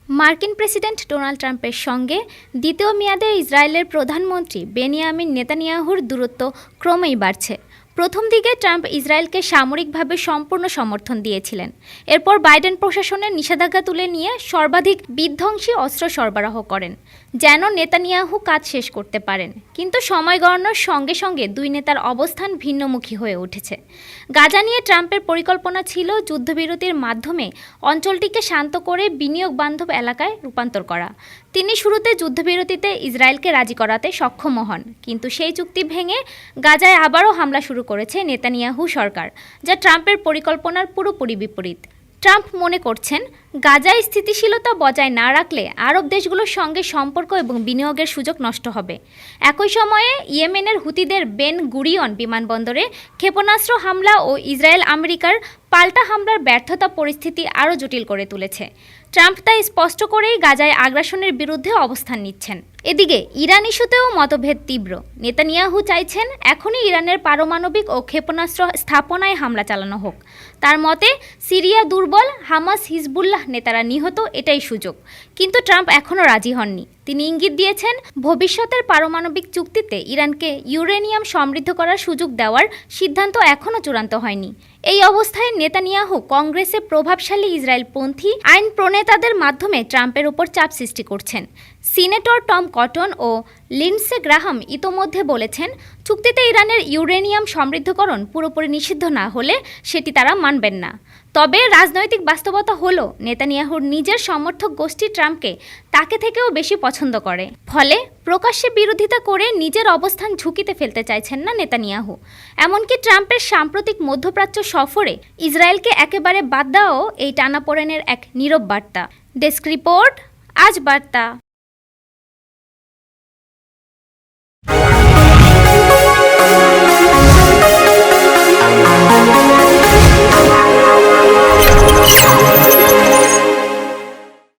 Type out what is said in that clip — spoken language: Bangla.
মার্কিন প্রেসিডেন্ট ডোনাল্ড ট্রাম্পের সঙ্গে দ্বিতীয় মেয়াদে ইসরায়েলের প্রধানমন্ত্রী বেনিয়ামিন নেতানিয়াহুর দূরত্ব ক্রমেই বাড়ছে। প্রথম দিকে ট্রাম্প ইসরায়েলকে সামরিকভাবে সম্পূর্ণ সমর্থন দিয়েছিলেন। এরপর বাইডেন প্রশাসনের নিষেধাজ্ঞা তুলে নিয়ে সর্বাধিক বিধ্বংসী অস্ত্র সরবরাহ করেন, যেন নেতানিয়াহু কাজ শেষ করতে পারেন। কিন্তু সময় গড়ানোর সঙ্গে সঙ্গে দুই নেতার অবস্থান ভিন্নমুখী হয়ে উঠেছে। গাজা নিয়ে ট্রাম্পের পরিকল্পনা ছিল যুদ্ধবিরতির মাধ্যমে অঞ্চলটিকে শান্ত করে বিনিয়োগ বান্ধব এলাকায় রূপান্তর করা। তিনি শুরুতে যুদ্ধবিরতিতে ইসরায়েলকে রাজি করাতে সক্ষম হন, কিন্তু সেই চুক্তি ভেঙে গাজায় আবারও হামলা শুরু করেছে নেতানিয়াহু সরকার, যা ট্রাম্পের পরিকল্পনার পুরোপুরি বিপরীত। ট্রাম্প মনে করছেন, গাজায় স্থিতিশীলতা বজায় না রাখলে আরব দেশগুলোর সঙ্গে সম্পর্ক এবং বিনিয়োগের সুযোগ নষ্ট হবে। একই সময়ে ইয়েমেনের হুতিদের বেন গুরিয়ন বিমানবন্দরে ক্ষেপণাস্ত্র হামলা ও ইসরায়েল আমেরিকার পাল্টা হামলার ব্যর্থতা পরিস্থিতি আরও জটিল করে তুলেছে। ট্রাম্প তাই স্পষ্ট করেই গাজায় আগ্রাসনের বিরুদ্ধে অবস্থান নিচ্ছেন। এদিকে ইরান ইস্যুতেও মতভেদ তীব্র। নেতানিয়াহু চাইছেন এখনই ইরানের পারমাণবিক ও ক্ষেপণাস্ত্র স্থাপনায় হামলা চালানো হোক। তার মতে, সিরিয়া দুর্বল, হামাস হিজবুল্লাহ নেতারা নিহত, এটাই সুযোগ। কিন্তু ট্রাম্প এখনও রাজি হননি। তিনি ইঙ্গিত দিয়েছেন, ভবিষ্যতের পারমাণবিক চুক্তিতে ইরানকে ইউরেনিয়াম সমৃদ্ধ করার সুযোগ দেওয়ার সিদ্ধান্ত এখনও চূড়ান্ত হয়নি। এই অবস্থায় নেতানিয়াহু কংগ্রেসে প্রভাবশালী ইসরায়েলপন্থী আইন প্রণেতাদের মাধ্যমে ট্রাম্পের উপর চাপ সৃষ্টি করছেন। সিনেটর টম কটন ও লিন্ডসে গ্রাহাম ইতোমধ্যে বলেছেন, চুক্তিতে ইরানের ইউরেনিয়াম সমৃদ্ধকরণ পুরোপুরি নিষিদ্ধ না হলে সেটি তারা মানবেন না। তবে রাজনৈতিক বাস্তবতা হলো, নেতানিয়াহুর নিজের সমর্থক গোষ্ঠী ট্রাম্পকে তাকে থেকেও বেশি পছন্দ করে। ফলে প্রকাশ্যে বিরোধিতা করে নিজের অবস্থান ঝুঁকিতে ফেলতে চাইছেন না নেতানিয়াহু। এমনকি ট্রাম্পের সাম্প্রতিক মধ্যপ্রাচ্য সফরে ইসরায়েলকে একেবারে বাদ দেওয়াও এই টানাপোড়েনের এক নীরব বার্তা। ডেস্ক রিপোর্ট, আজ বার্তা।